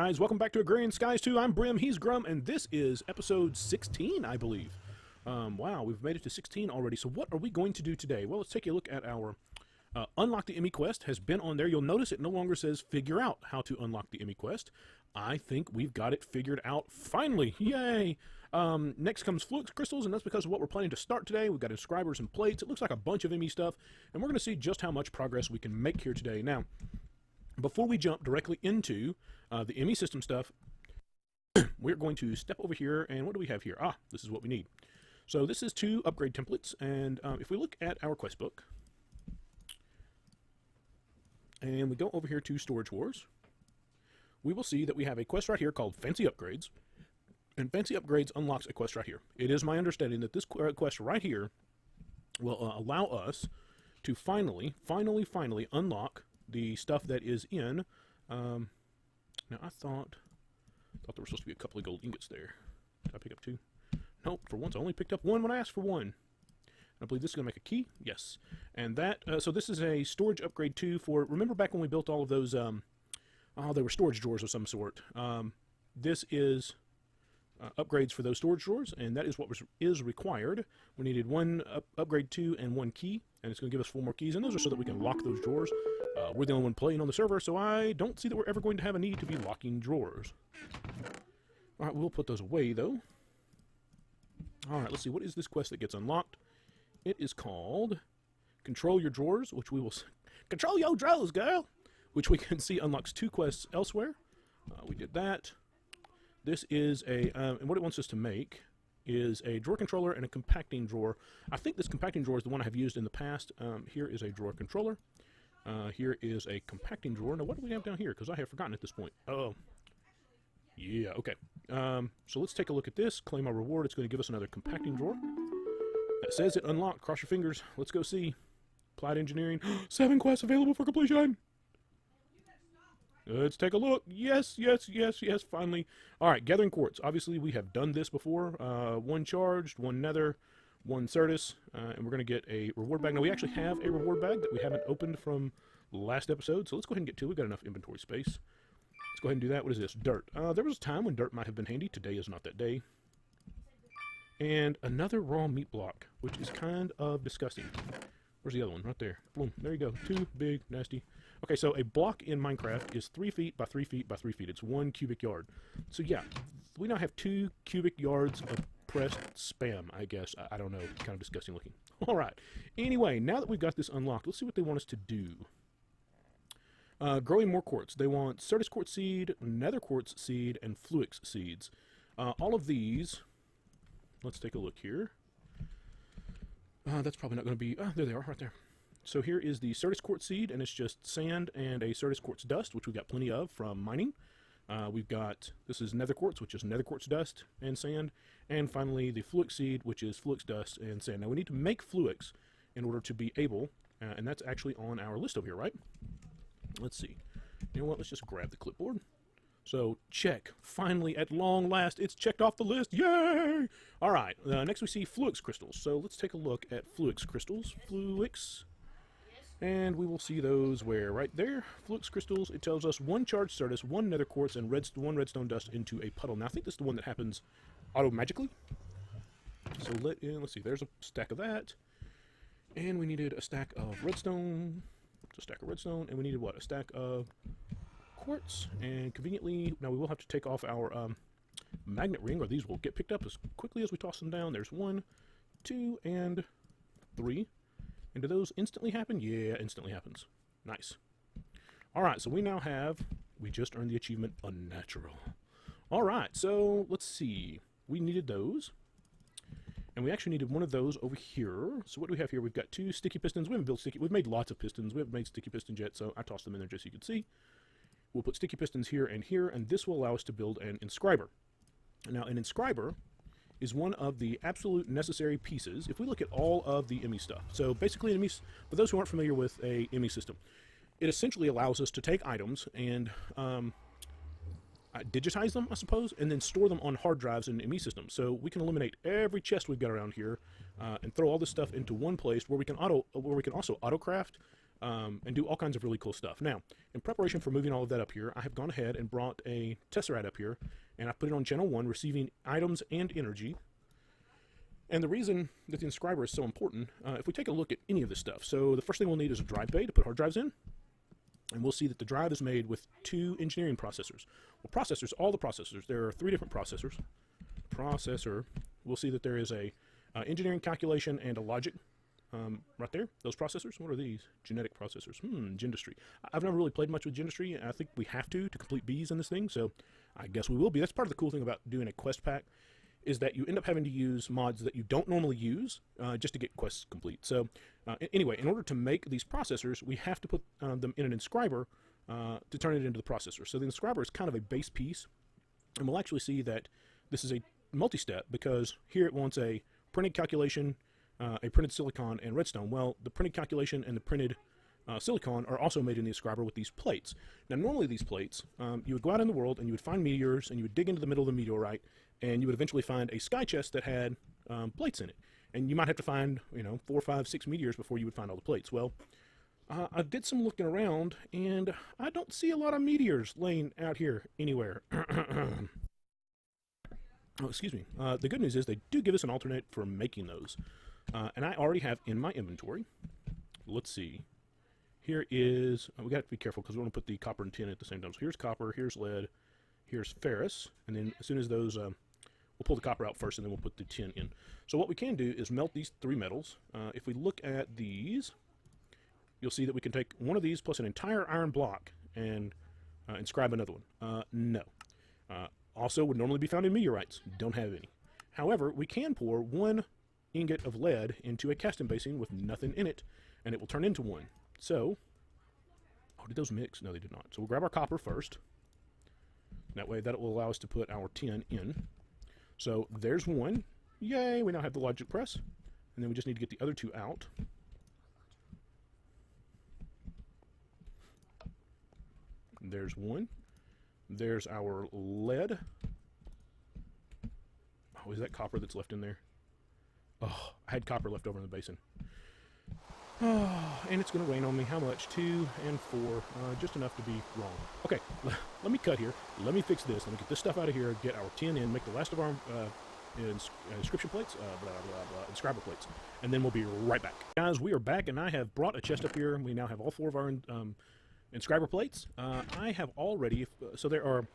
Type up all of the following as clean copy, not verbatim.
guys? Welcome back to Agrarian Skies 2. I'm Brim, he's Grum, and this is episode 16, I believe. Wow, we've made it to 16 already. So what are we going to do today? Well, let's take a look at our Unlock the Emmy quest. Has been on there. You'll notice it no longer says figure out how to unlock the Emmy quest. I think we've got it figured out finally. Yay! Next comes Flux Crystals, and that's because of what we're planning to start today. We've got inscribers and plates. It looks like a bunch of Emmy stuff, and we're going to see just how much progress we can make here today. Now, before we jump directly into the Emmy system stuff, we're going to step over here, and what do we have here? Ah, this is what we need. So this is 2 upgrade templates, and if we look at our quest book, and we go over here to Storage Wars, we will see that we have a quest right here called Fancy Upgrades, and Fancy Upgrades unlocks a quest right here. It is my understanding that this quest right here will allow us to finally unlock the stuff that is in, now I thought there were supposed to be a couple of gold ingots there. Did I pick up 2? Nope, for once I only picked up 1 when I asked for 1. I believe this is going to make a key, yes. And that, so this is a storage upgrade 2 for, remember back when we built all of those, they were storage drawers of some sort. This is upgrades for those storage drawers, and that is what is required. We needed 1 upgrade 2 and 1 key, and it's going to give us 4 more keys, and those are so that we can lock those drawers. We're the only one playing on the server, so I don't see that we're ever going to have a need to be locking drawers. Alright, we'll put those away, though. Alright, let's see. What is this quest that gets unlocked? It is called Control Your Drawers, which we will... Control your drawers, girl! Which we can see unlocks 2 quests elsewhere. We did that. This is a... and what it wants us to make is a drawer controller and a compacting drawer. I think this compacting drawer is the one I have used in the past. Here is a drawer controller. Here is a compacting drawer. Now, what do we have down here? Because I have forgotten at this point. Oh, yeah, okay. So let's take a look at this. Claim our reward. It's going to give us another compacting drawer. That says it unlocked. Cross your fingers. Let's go see. Applied engineering. 7 quests available for completion. Let's take a look. Yes, finally. All right, gathering quartz. Obviously, we have done this before. 1 charged, 1 nether, 1 Certus, and we're going to get a reward bag. Now, we actually have a reward bag that we haven't opened from last episode, so let's go ahead and get to it. We've got enough inventory space. Let's go ahead and do that. What is this? Dirt. There was a time when dirt might have been handy. Today is not that day. And another raw meat block, which is kind of disgusting. Where's the other one? Right there. Boom. There you go. 2 big, nasty. Okay, so a block in Minecraft is 3 feet by 3 feet by 3 feet. It's 1 cubic yard. So yeah, we now have 2 cubic yards of pressed spam, I guess. I don't know. Kind of disgusting looking. All right. Anyway, now that we've got this unlocked, let's see what they want us to do. Growing more quartz. They want Certus quartz seed, nether quartz seed, and fluix seeds. All of these, let's take a look here. That's probably not going to be... there they are, right there. So here is the Certus quartz seed, and it's just sand and a Certus quartz dust, which we've got plenty of from mining. We've got, this is nether quartz, which is nether quartz dust and sand. And finally, the fluix seed, which is fluix dust and sand. Now, we need to make fluix in order to be able, and that's actually on our list over here, right? Let's see. You know what? Let's just grab the clipboard. So, check. Finally, at long last, it's checked off the list. Yay! All right. Next, we see fluix crystals. So, let's take a look at fluix crystals. Fluix. And we will see those where? Right there. Fluix crystals. It tells us 1 charged Certus, 1 nether quartz, and 1 redstone dust into a puddle. Now, I think this is the one that happens auto-magically. So, let's see. There's a stack of that. And we needed a stack of redstone. It's a stack of redstone. And we needed what? A stack of quartz. And conveniently, now we will have to take off our magnet ring, or these will get picked up as quickly as we toss them down. There's 1, 2, and 3. And do those instantly happen? Yeah, instantly happens. Nice. Alright, so we now have, we just earned the achievement Unnatural. Alright, so let's see. We needed those. And we actually needed 1 of those over here. So what do we have here? We've got 2 sticky pistons. We haven't built sticky, we've made lots of pistons. We haven't made sticky pistons yet, so I tossed them in there just so you could see. We'll put sticky pistons here, and this will allow us to build an inscriber. Now, an inscriber is one of the absolute necessary pieces if we look at all of the Emmy stuff. So basically, for those who aren't familiar with a Emmy system, it essentially allows us to take items and digitize them, I suppose, and then store them on hard drives in the Emmy system. So we can eliminate every chest we've got around here and throw all this stuff into one place where we can also autocraft and do all kinds of really cool stuff. Now, in preparation for moving all of that up here, I have gone ahead and brought a Tesseract up here, and I put it on channel 1, receiving items and energy. And the reason that the inscriber is so important, if we take a look at any of this stuff, so the first thing we'll need is a drive bay to put hard drives in, and we'll see that the drive is made with 2 engineering processors. Well, processors, all the processors, there are 3 different processors. Processor, we'll see that there is a engineering calculation and a logic right there. Those processors, what are these? Genetic processors. Gendustry. I've never really played much with Gendustry. I think we have to complete bees in this thing, so I guess we will be. That's part of the cool thing about doing a quest pack, is that you end up having to use mods that you don't normally use just to get quests complete. So anyway, in order to make these processors, we have to put them in an inscriber to turn it into the processor. So the inscriber is kind of a base piece, and we'll actually see that this is a multi-step, because here it wants a printed calculation, a printed silicon, and redstone. Well, the printed calculation and the printed silicon are also made in the inscriber with these plates. Now, normally these plates, you would go out in the world and you would find meteors, and you would dig into the middle of the meteorite, and you would eventually find a sky chest that had plates in it. And you might have to find, 4, 5, 6 meteors before you would find all the plates. Well, I did some looking around, and I don't see a lot of meteors laying out here anywhere. Oh, excuse me. The good news is they do give us an alternate for making those. And I already have in my inventory. Let's see. Here is, we got to be careful because we want to put the copper and tin at the same time. So here's copper, here's lead, here's ferrous, and then as soon as those, we'll pull the copper out first, and then we'll put the tin in. So what we can do is melt these 3 metals. If we look at these, you'll see that we can take one of these plus an entire iron block and inscribe another one. No. Also would normally be found in meteorites. Don't have any. However, we can pour 1 ingot of lead into a casting basin with nothing in it, and it will turn into one. So, oh, did those mix? No, they did not. So we'll grab our copper first. That way, that will allow us to put our tin in. So there's 1. Yay, we now have the logic press. And then we just need to get the other 2 out. There's 1. There's our lead. Oh, is that copper that's left in there? Oh, I had copper left over in the basin. Oh, and it's going to rain on me. How much? 2 and 4. Just enough to be wrong. Okay, let me cut here. Let me fix this. Let me get this stuff out of here, get our tin in, make the last of our inscription plates, inscriber plates, and then we'll be right back. Guys, we are back, and I have brought a chest up here. We now have all 4 of our inscriber plates. I have already, so there are,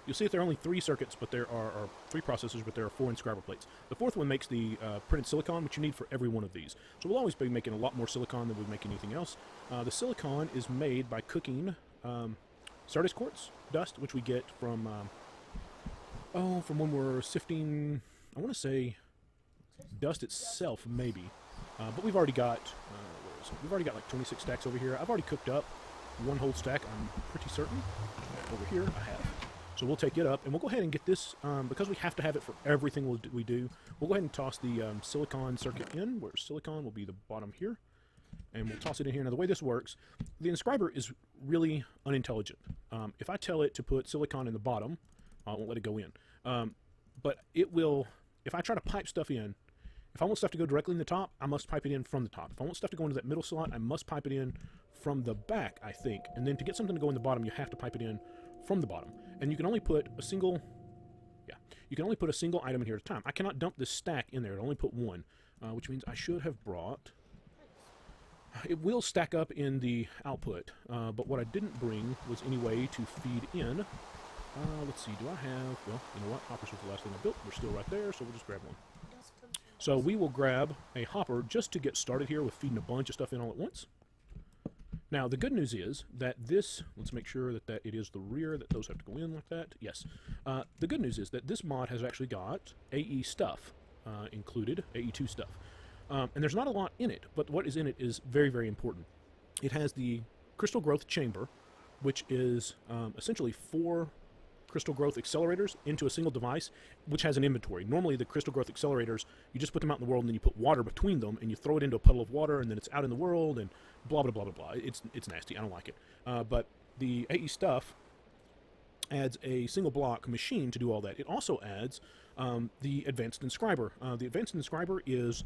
you'll see that there are only 3 circuits, but there are 3 processors, but there are 4 inscriber plates. The 4th one makes the printed silicon, which you need for every one of these. So we'll always be making a lot more silicon than we make anything else. The silicon is made by cooking Sardis quartz dust, which we get from, from when we're sifting, I want to say dust itself, maybe. But we've already got, we've already got like 26 stacks over here. I've already cooked up 1 whole stack, I'm pretty certain. Over here, I have. So we'll take it up, and we'll go ahead and get this, because we have to have it for everything we do, we'll go ahead and toss the silicon circuit in, where silicon will be the bottom here, and we'll toss it in here. Now, the way this works, the inscriber is really unintelligent. If I tell it to put silicon in the bottom, I won't let it go in. But it will, if I try to pipe stuff in, if I want stuff to go directly in the top, I must pipe it in from the top. If I want stuff to go into that middle slot, I must pipe it in from the back, I think. And then to get something to go in the bottom, you have to pipe it in from the bottom. And you can only put a single, you can only put a single item in here at a time. I cannot dump this stack in there. It only put 1, which means I should have brought, it will stack up in the output, but what I didn't bring was any way to feed in. Let's see, do I have, well, you know what, hoppers was the last thing I built. We're still right there, so we'll just grab one. So we will grab a hopper just to get started here with feeding a bunch of stuff in all at once. Now, the good news is that this, let's make sure that it is the rear, that those have to go in like that. Yes. The good news is that this mod has actually got AE stuff included, AE2 stuff. And there's not a lot in it, but what is in it is very, very important. It has the crystal growth chamber, which is essentially 4 crystal growth accelerators into a single device, which has an inventory. Normally, the crystal growth accelerators, you just put them out in the world, and then you put water between them, and you throw it into a puddle of water, and then it's out in the world, and blah, blah, blah, blah, blah. It's nasty. I don't like it. But the AE stuff adds a single block machine to do all that. It also adds the advanced inscriber. The advanced inscriber is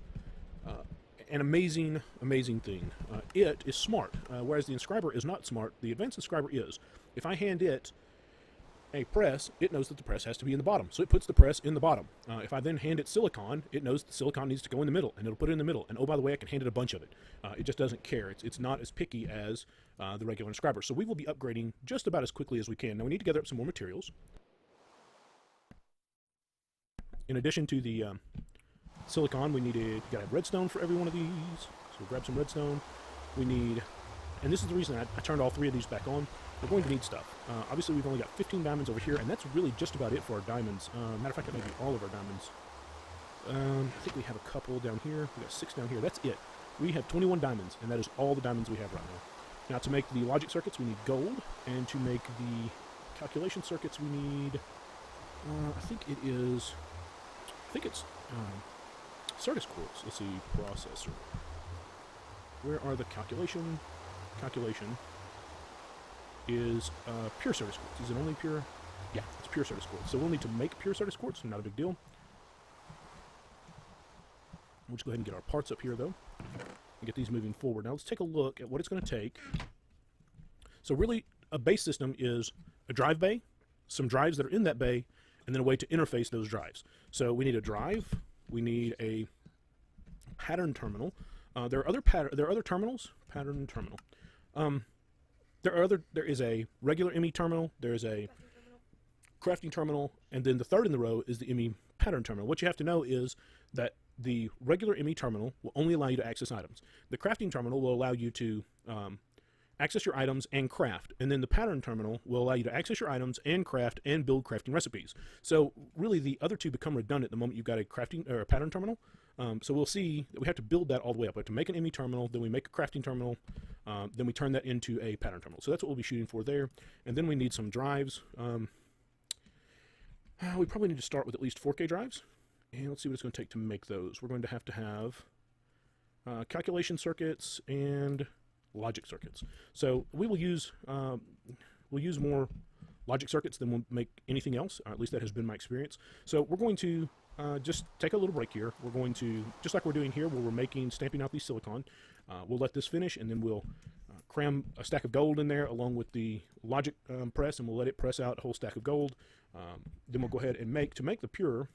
an amazing, amazing thing. It is smart, whereas the inscriber is not smart. The advanced inscriber is. If I hand it a press, it knows that the press has to be in the bottom, so it puts the press in the bottom. If I then hand it silicon, it knows the silicon needs to go in the middle, and it'll put it in the middle. And oh, by the way, I can hand it a bunch of it. It just doesn't care. It's not as picky as the regular inscriber. So we will be upgrading just about as quickly as we can. Now we need to gather up some more materials. In addition to the silicon, we gotta have redstone for every one of these. So we'll grab some redstone. We need, and this is the reason I turned all 3 of these back on. We're going to need stuff. Obviously, we've only got 15 diamonds over here, and that's really just about it for our diamonds. Matter of fact, that may be all of our diamonds. I think we have a couple down here. We got 6 down here. That's it. We have 21 diamonds, and that is all the diamonds we have right now. Now, to make the logic circuits, we need gold, and to make the calculation circuits, we need, I think it's Certus quartz. Let's see, processor. Where are the calculation? Calculation is pure Certus quartz. Is it only pure? Yeah, it's pure Certus quartz. So we'll need to make pure Certus quartz, not a big deal. We'll just go ahead and get our parts up here, though, and get these moving forward. Now let's take a look at what it's going to take. So really, a base system is a drive bay, some drives that are in that bay, and then a way to interface those drives. So we need a drive, we need a pattern terminal. There are other terminals. Pattern terminal. There is a regular ME terminal, there is a crafting terminal, and then the third in the row is the ME pattern terminal. What you have to know is that the regular ME terminal will only allow you to access items. The crafting terminal will allow you to access your items and craft, and then the pattern terminal will allow you to access your items and craft and build crafting recipes. So really, the other two become redundant the moment you've got a crafting or a pattern terminal. So we'll see that we have to build that all the way up. We have to make an ME terminal, then we make a crafting terminal, then we turn that into a pattern terminal. So that's what we'll be shooting for there. And then we need some drives. We probably need to start with at least 4K drives. And let's see what it's going to take to make those. We're going to have calculation circuits and logic circuits. So we will use more logic circuits than we'll make anything else, or at least that has been my experience. So we're going to just take a little break here. We're going to, just like we're doing here, where we're stamping out these silicon, we'll let this finish, and then we'll cram a stack of gold in there along with the logic press, and we'll let it press out a whole stack of gold. Then we'll go ahead and to make the pure,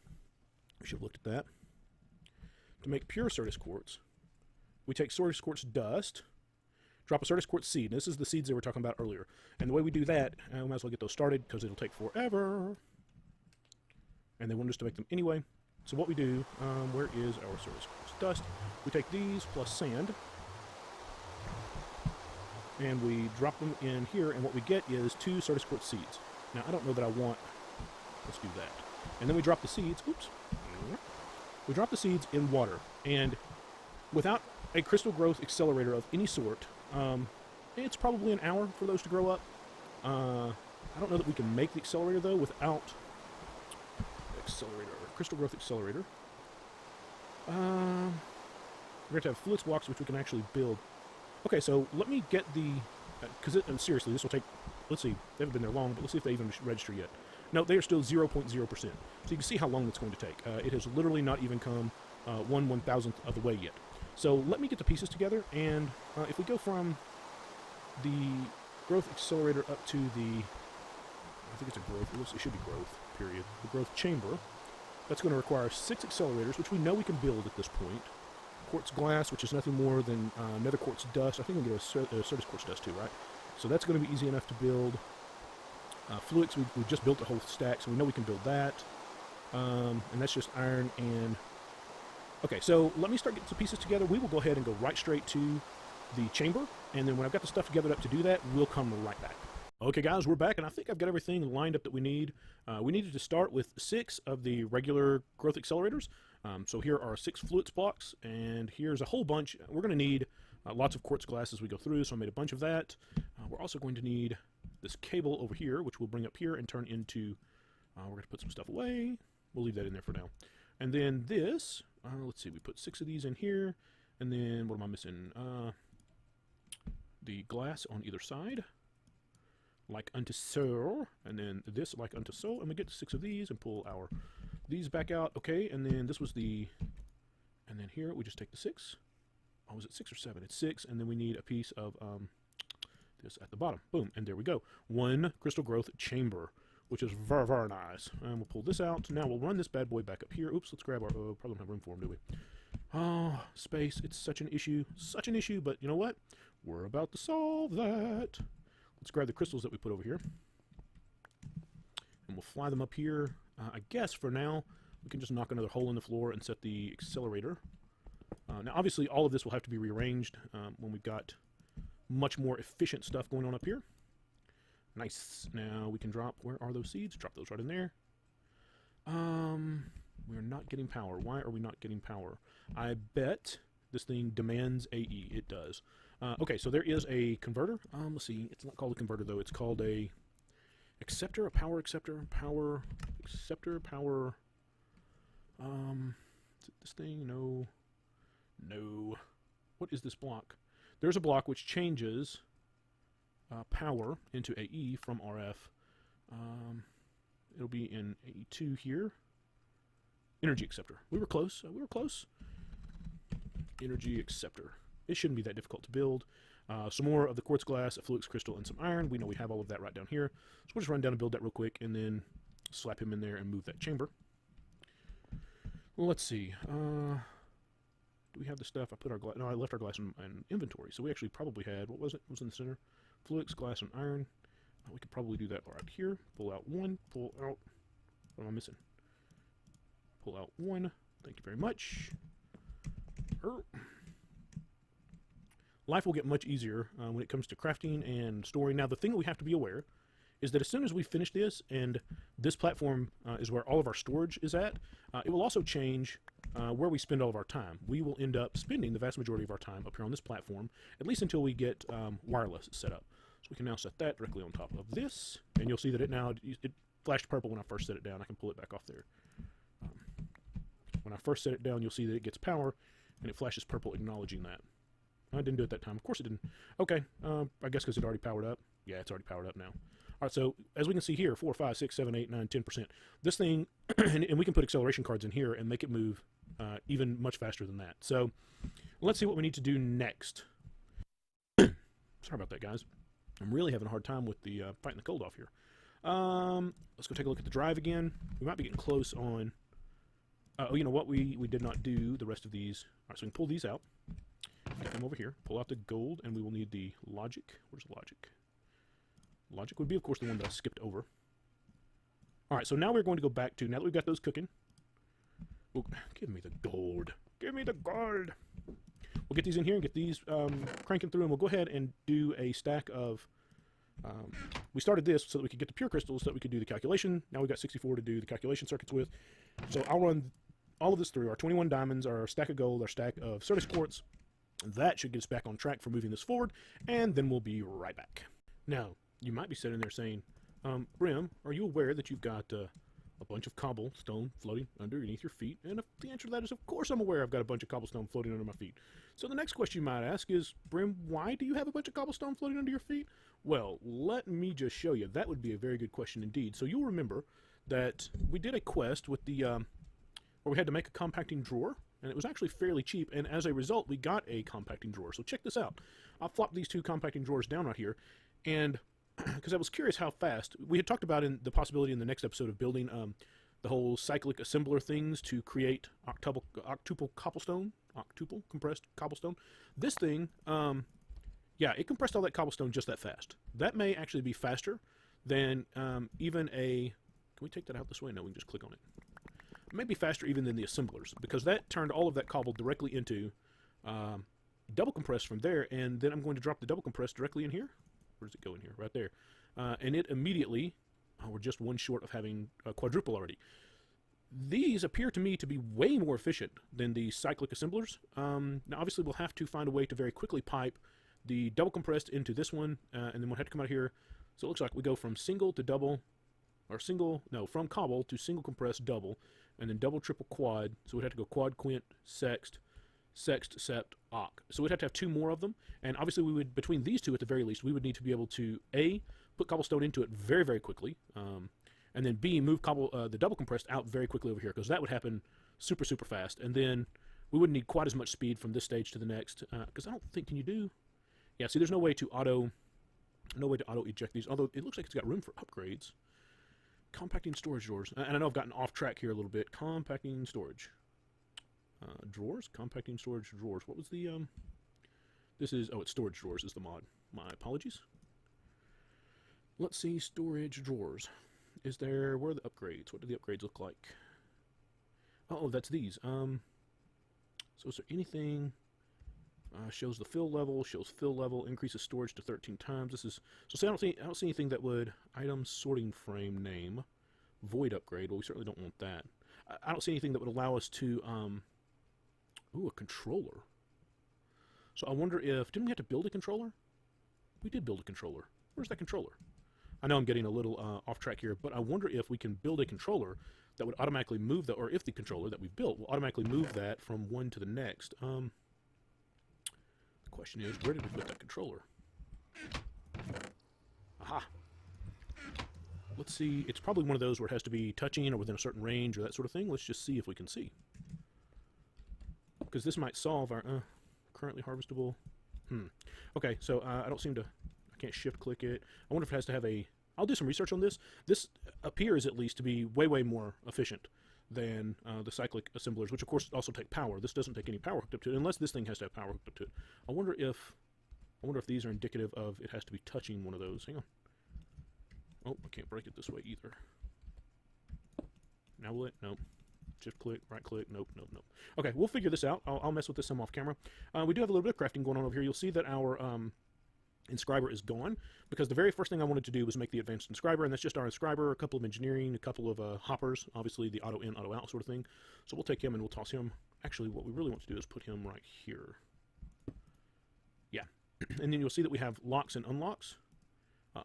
we should have looked at that. To make pure Certus quartz, we take Certus quartz dust, drop a Certus quartz seed. This is the seeds they were talking about earlier. And the way we do that, we might as well get those started because it'll take forever. And they want us to make them anyway. So what we do, where is our Certus quartz dust? We take these plus sand, and we drop them in here, and what we get is 2 Certus quartz seeds. Now, I don't know that I want, let's do that. And then we drop the seeds, oops. We drop the seeds in water, and without a crystal growth accelerator of any sort, it's probably an hour for those to grow up. I don't know that we can make the accelerator, though, without crystal growth accelerator. We're going to have fluids blocks, which we can actually build. Okay, so let me get the, because seriously, this will take, let's see, they haven't been there long, but let's see if they even register yet. No, they are still 0.0%. So you can see how long that's going to take. It has literally not even come 1/1000th of the way yet. So let me get the pieces together, and if we go from the growth accelerator up to the, I think it's a growth, it should be growth, period. The growth chamber, that's going to require 6 accelerators, which we know we can build at this point. Quartz glass, which is nothing more than nether quartz dust. I think we can get a Certus quartz dust too, right? So that's going to be easy enough to build. Fluix, we've just built a whole stack, so we know we can build that. And that's just iron and... Okay, so let me start getting some pieces together. We will go ahead and go right straight to the chamber, and then when I've got the stuff gathered up to do that, we'll come right back. Okay, guys, we're back, and I think I've got everything lined up that we need. We needed to start with 6 of the regular growth accelerators. So here are 6 fluix blocks, and here's a whole bunch. We're going to need lots of quartz glass as we go through, so I made a bunch of that. We're also going to need this cable over here, which we'll bring up here and turn into, we're going to put some stuff away. We'll leave that in there for now. And then this, let's see, we put 6 of these in here, and then what am I missing? The glass on either side, like unto so, and then this like unto so, and we get 6 of these and pull these back out. Okay, and then this was the, and then here we just take the 6, oh, was it 6 or 7? It's 6, and then we need a piece of this at the bottom. Boom, and there we go. 1 crystal growth chamber, which is very, very nice. And we'll pull this out. Now we'll run this bad boy back up here. Oops, let's grab our, probably don't have room for them, do we? Oh, space, it's such an issue, but you know what? We're about to solve that. Let's grab the crystals that we put over here, and we'll fly them up here. I guess for now, we can just knock another hole in the floor and set the accelerator. Now, obviously, all of this will have to be rearranged when we've got much more efficient stuff going on up here. Nice. Now we can drop, where are those seeds? Drop those right in there. We're not getting power. Why are we not getting power? I bet this thing demands AE. It does. Okay, so there is a converter. Let's see. It's not called a converter, though. It's called a acceptor, a power acceptor, power. Is it this thing? No. No. What is this block? There's a block which changes power into AE from RF. It'll be in AE2 here. Energy acceptor. We were close. We were close. Energy acceptor. It shouldn't be that difficult to build. Some more of the quartz glass, a fluix crystal, and some iron. We know we have all of that right down here. So we'll just run down and build that real quick, and then slap him in there and move that chamber. Well, let's see. Do we have the stuff? I put our glass. No, I left our glass in inventory. So we actually probably had, what was it? What was in the center? Fluix, glass, and iron. We could probably do that right here. Pull out 1. Pull out. What am I missing? Pull out 1. Thank you very much. Life will get much easier when it comes to crafting and storing. Now, the thing that we have to be aware is that as soon as we finish this, and this platform is where all of our storage is at, it will also change where we spend all of our time. We will end up spending the vast majority of our time up here on this platform, at least until we get wireless set up. So we can now set that directly on top of this, and you'll see that it flashed purple when I first set it down. I can pull it back off there. When I first set it down, you'll see that it gets power, and it flashes purple acknowledging that. I didn't do it that time. Of course it didn't. Okay, I guess because it already powered up. Yeah, it's already powered up now. All right, so as we can see here, 4, 5, 6, 7, 8, 9, 10%. This thing, and we can put acceleration cards in here and make it move even much faster than that. So let's see what we need to do next. Sorry about that, guys. I'm really having a hard time with the fighting the cold off here. Let's go take a look at the drive again. We might be getting close on... oh, you know what? We did not do the rest of these. All right, so we can pull these out. Get them over here. Pull out the gold, and we will need the logic. Where's the logic? Logic would be, of course, the one that I skipped over. All right, so now we're going to go back to, now that we've got those cooking, we'll, give me the gold. Give me the gold. We'll get these in here and get these cranking through, and we'll go ahead and do a stack of, we started this so that we could get the pure crystals so that we could do the calculation. Now we've got 64 to do the calculation circuits with. So I'll run all of this through, our 21 diamonds, our stack of gold, our stack of Certus quartz. That should get us back on track for moving this forward, and then we'll be right back. Now, you might be sitting there saying, Brim, are you aware that you've got a bunch of cobblestone floating underneath your feet? And if the answer to that is, of course I'm aware I've got a bunch of cobblestone floating under my feet. So the next question you might ask is, Brim, why do you have a bunch of cobblestone floating under your feet? Well, let me just show you. That would be a very good question indeed. So you'll remember that we did a quest with the, where we had to make a compacting drawer. And it was actually fairly cheap, and as a result, we got a compacting drawer. So check this out. I'll flop these 2 compacting drawers down right here, and because I was curious how fast, we had talked about in the possibility in the next episode of building the whole cyclic assembler things to create octuple compressed cobblestone. This thing, yeah, it compressed all that cobblestone just that fast. That may actually be faster than even a, can we take that out this way? No, we can just click on it. Maybe faster even than the assemblers, because that turned all of that cobble directly into double compress from there, and then I'm going to drop the double compress directly in here. Where does it go in here? Right there. And it immediately, we're just 1 short of having a quadruple already. These appear to me to be way more efficient than the cyclic assemblers. Now obviously we'll have to find a way to very quickly pipe the double compressed into this one, and then we'll have to come out here. So it looks like we go from single to double, or single, no, from cobble to single compressed double, and then double, triple, quad. So we'd have to go quad, quint, sext, sept, occ. So we'd have to have 2 more of them, and obviously we would, between these 2 at the very least, we would need to be able to, A, put cobblestone into it very, very quickly, and then B, move the double compressed out very quickly over here, because that would happen super, super fast. And then we wouldn't need quite as much speed from this stage to the next, because I don't think, can you do? Yeah, see, there's no way to auto eject these, although it looks like it's got room for upgrades. Compacting storage drawers, and I know I've gotten off track here a little bit. Compacting storage drawers, compacting storage drawers. What was the this is, oh, it's storage drawers is the mod. My apologies. Let's see, storage drawers. Is there, where are the upgrades? What do the upgrades look like? Oh, that's these. So is there anything? Shows the fill level, increases storage to 13 times. This is, so see, I don't see anything that would, item sorting frame name, void upgrade. Well, we certainly don't want that. I don't see anything that would allow us to, ooh, a controller. So I wonder if, didn't we have to build a controller? We did build a controller. Where's that controller? I know I'm getting a little off track here, but I wonder if we can build a controller that would automatically move that, or if the controller that we've built will automatically move that from one to the next. The question is, where did we put that controller? Aha! Let's see, it's probably one of those where it has to be touching or within a certain range or that sort of thing. Let's just see if we can see. Because this might solve our, currently harvestable. Okay, so I don't seem to, I can't shift click it. I wonder if it has to have a, I'll do some research on this. This appears at least to be way more efficient than the cyclic assemblers, which of course also take power. This doesn't take any power hooked up to it, unless this thing has to have power hooked up to it. I wonder if these are indicative of it has to be touching one of those. Hang on. Oh, I can't break it this way either. Now will it? Nope. Shift click, right click, nope. Okay, we'll figure this out. I'll mess with this some off camera. We do have a little bit of crafting going on over here. You'll see that our inscriber is gone, because the very first thing I wanted to do was make the advanced inscriber, and that's just our inscriber, a couple of engineering, a couple of hoppers, obviously the auto in, auto out sort of thing. So we'll take him and we'll toss him. Actually, what we really want to do is put him right here. Yeah, and then you'll see that we have locks and unlocks.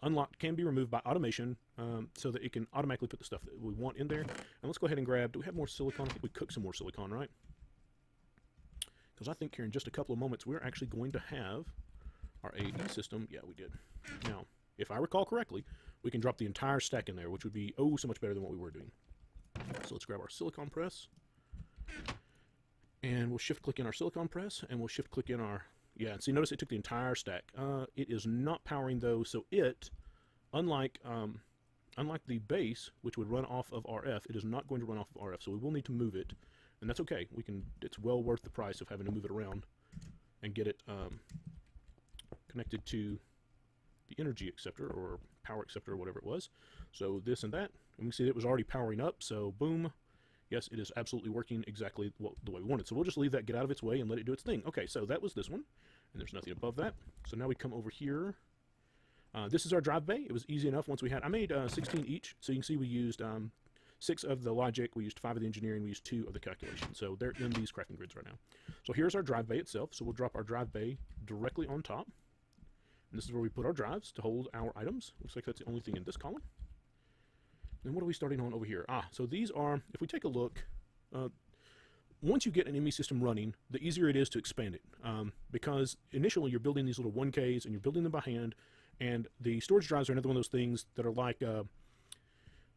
Unlocked can be removed by automation, so that it can automatically put the stuff that we want in there. And let's go ahead and grab, do we have more silicon? I think we cooked some more silicon, right? Because I think here in just a couple of moments we're actually going to have our AE system. Yeah, we did. Now, if I recall correctly, we can drop the entire stack in there, which would be, oh, so much better than what we were doing. So let's grab our silicon press, and we'll shift click in our silicon press, and we'll shift click in our, yeah, see, notice it took the entire stack. It is not powering though, so it, unlike the base, which would run off of RF, it is not going to run off of RF, so we will need to move it, and that's okay. We can, it's well worth the price of having to move it around and get it connected to the energy acceptor or power acceptor or whatever it was. So this and that, and we see it was already powering up, so boom. Yes, it is absolutely working exactly the way we wanted. So we'll just leave that get out of its way and let it do its thing. Okay, so that was this one, and there's nothing above that. So now we come over here. This is our drive bay. It was easy enough once we had, I made 16 each, so you can see we used 6 of the logic, we used 5 of the engineering, we used 2 of the calculation. So they're in these crafting grids right now. So here's our drive bay itself. So we'll drop our drive bay directly on top. And this is where we put our drives to hold our items. Looks like that's the only thing in this column. And what are we starting on over here? So these are, if we take a look, once you get an ME system running, the easier it is to expand it. Because initially you're building these little 1Ks and you're building them by hand, and the storage drives are another one of those things that are like the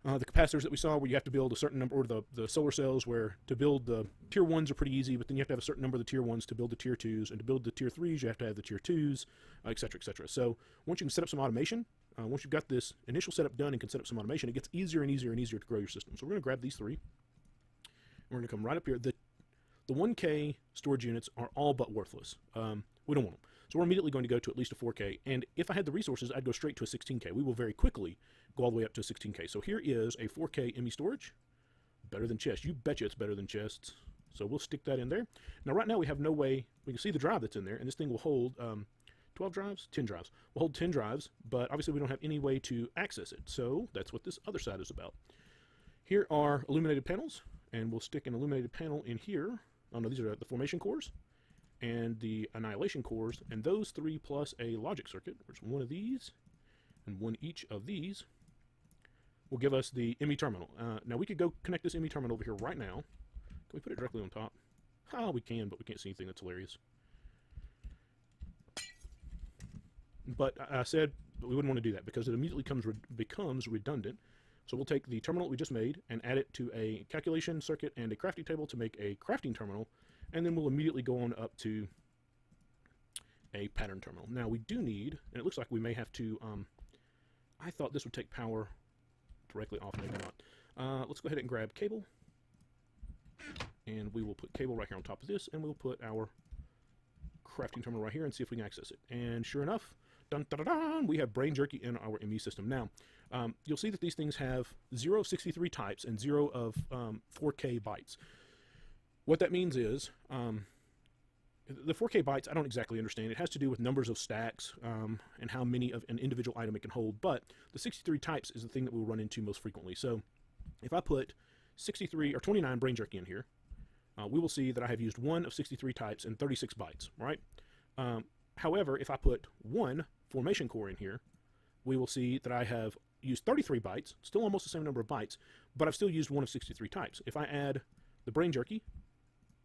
capacitors that we saw, where you have to build a certain number, or the solar cells, where to build the tier 1s are pretty easy, but then you have to have a certain number of the tier 1s to build the tier 2s, and to build the tier 3s you have to have the tier 2s, etc., etc. So once you can set up some automation, once you've got this initial setup done and can set up some automation, it gets easier and easier and easier to grow your system. So we're going to grab these 3, and we're going to come right up here. The 1K storage units are all but worthless. We don't want them. So we're immediately going to go to at least a 4K, and if I had the resources, I'd go straight to a 16K. We will very quickly go all the way up to a 16K. So here is a 4K ME storage. Better than chests. You betcha it's better than chests. So we'll stick that in there. Now right now we have no way, we can see the drive that's in there, and this thing will hold 12 drives? 10 drives. We'll hold 10 drives, but obviously we don't have any way to access it. So that's what this other side is about. Here are illuminated panels, and we'll stick an illuminated panel in here. Oh no, these are the formation cores and the annihilation cores, and those 3 plus a logic circuit, which one of these and one each of these will give us the ME terminal. Now we could go connect this ME terminal over here right now. Can we put it directly on top? We can, but we can't see anything. That's hilarious. But I said we wouldn't want to do that because it immediately becomes redundant. So we'll take the terminal we just made and add it to a calculation circuit and a crafting table to make a crafting terminal, and then we'll immediately go on up to a pattern terminal. Now we do need, and it looks like we may have to, I thought this would take power directly off, maybe not. Let's go ahead and grab cable, and we will put cable right here on top of this, and we'll put our crafting terminal right here and see if we can access it. And sure enough, dun, dun, dun, dun, we have Brain Jerky in our ME system. Now, you'll see that these things have 0 of 63 types and 0 of 4K bytes. What that means is, the 4K bytes, I don't exactly understand. It has to do with numbers of stacks and how many of an individual item it can hold, but the 63 types is the thing that we'll run into most frequently. So if I put 63 or 29 Brain Jerky in here, we will see that I have used 1 of 63 types and 36 bytes, right? However, if I put 1 formation core in here, we will see that I have used 33 bytes, still almost the same number of bytes, but I've still used 1 of 63 types. If I add the Brain Jerky,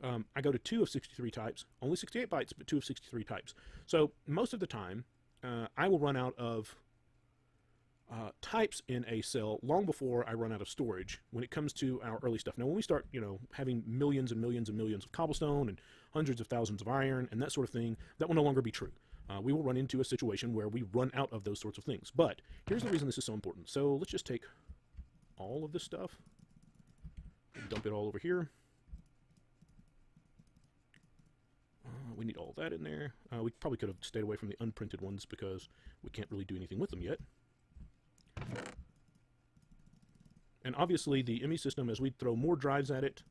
I go to 2 of 63 types, only 68 bytes, but 2 of 63 types. So most of the time, I will run out of types in a cell long before I run out of storage when it comes to our early stuff. Now, when we start, having millions and millions and millions of cobblestone and hundreds of thousands of iron and that sort of thing, that will no longer be true. We will run into a situation where we run out of those sorts of things. But here's the reason this is so important. So let's just take all of this stuff and dump it all over here. We need all that in there. We probably could have stayed away from the unprinted ones because we can't really do anything with them yet. And obviously the ME system, as we throw more drives at it,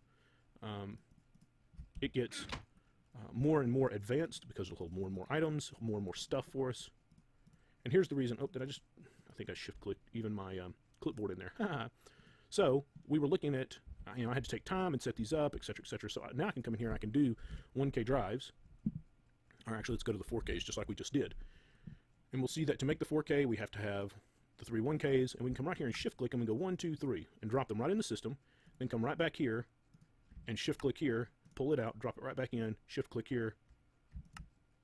it gets more and more advanced because it'll hold more and more items, more and more stuff for us. And here's the reason. Oh, I think I shift-clicked even my clipboard in there. So we were looking at, I had to take time and set these up, etc., etc. So now I can come in here and I can do 1K drives. Or actually, let's go to the 4Ks just like we just did. And we'll see that to make the 4K, we have to have the 3 1Ks, and we can come right here and shift-click them and go 1, 2, 3, and drop them right in the system. Then come right back here and shift-click here, pull it out, drop it right back in, shift-click here,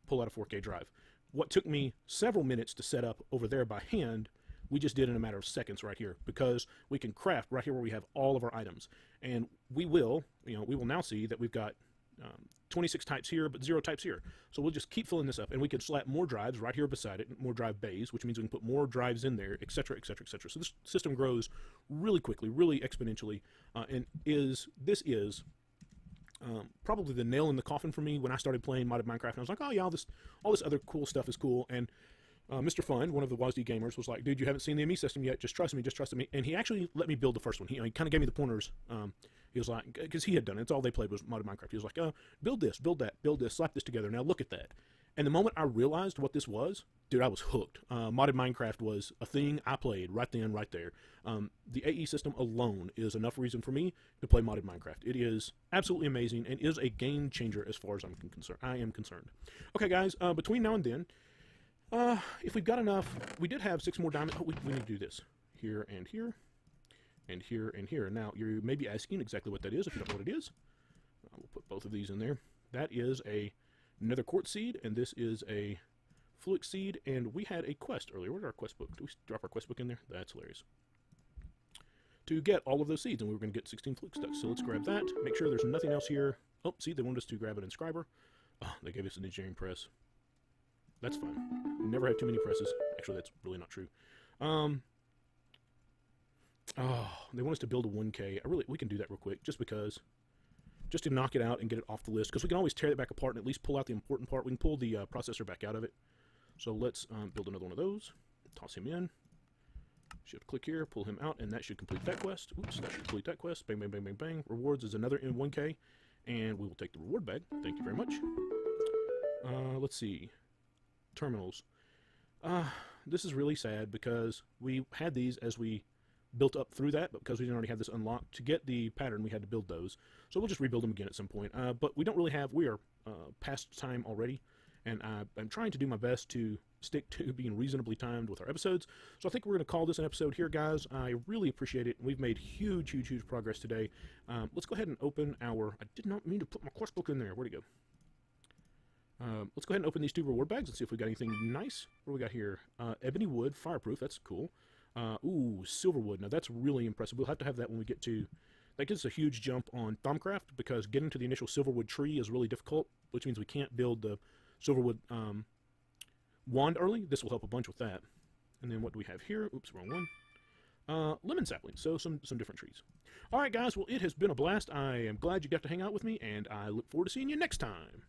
pull out a 4K drive. What took me several minutes to set up over there by hand, we just did in a matter of seconds right here, because we can craft right here where we have all of our items. And we will now see that we've got 26 types here, but 0 types here. So we'll just keep filling this up, and we can slap more drives right here beside it, more drive bays, which means we can put more drives in there, etc., etc., etc. So this system grows really quickly, really exponentially, and this is probably the nail in the coffin for me when I started playing modded Minecraft. And I was like, oh yeah, all this other cool stuff is cool. And Mr. Fun, one of the WASD gamers, was like, dude, you haven't seen the ME system yet, just trust me. And he actually let me build the first one. He kind of gave me the pointers. He was like, because he had done it, it's all they played was modded Minecraft. He was like, build this, build that, build this, slap this together, now look at that. And the moment I realized what this was, dude, I was hooked. Modded Minecraft was a thing I played right then, right there. The AE system alone is enough reason for me to play modded Minecraft. It is absolutely amazing and is a game changer as far as I am concerned. Okay, guys, between now and then, if we've got enough, we did have 6 more diamonds. Oh, we need to do this. Here and here, and here and here. Now, you may be asking exactly what that is if you don't know what it is. We'll put both of these in there. That is a nether quartz seed, and this is a fluix seed, and we had a quest earlier. Where's our quest book? Do we drop our quest book in there? That's hilarious. To get all of those seeds, and we were going to get 16 fluix ducks. So let's grab that. Make sure there's nothing else here. Oh, see, they wanted us to grab an inscriber. Oh, they gave us an engineering press. That's fine. Never have too many presses. Actually, that's really not true. Oh, they want us to build a 1K. We can do that real quick, just to knock it out and get it off the list, because we can always tear it back apart and at least pull out the important part. We can pull the processor back out of it. So let's build another one of those. Toss him in. Shift click here, pull him out, and that should complete that quest. Oops, that should complete that quest. Bang, bang, bang, bang, bang. Rewards is another in 1K, and we will take the reward bag. Thank you very much. Let's see. Terminals. This is really sad because we had these as we built up through that, but because we didn't already have this unlocked, to get the pattern we had to build those. So we'll just rebuild them again at some point. But we don't really have, we are past time already, and I'm trying to do my best to stick to being reasonably timed with our episodes. So I think we're going to call this an episode here, guys. I really appreciate it. We've made huge progress today. Let's go ahead and open our, I did not mean to put my quest book in there. Where'd it go? Let's go ahead and open these 2 reward bags and see if we got anything nice. What do we got here? Ebony wood, fireproof. That's cool. Ooh, silver wood. Now that's really impressive. We'll have to have that when we get to that gives us a huge jump on Thumbcraft, because getting to the initial silverwood tree is really difficult, which means we can't build the silverwood wand early. This will help a bunch with that. And then what do we have here? Oops, wrong one. Lemon sapling, so some different trees. All right, guys, well, it has been a blast. I am glad you got to hang out with me, and I look forward to seeing you next time.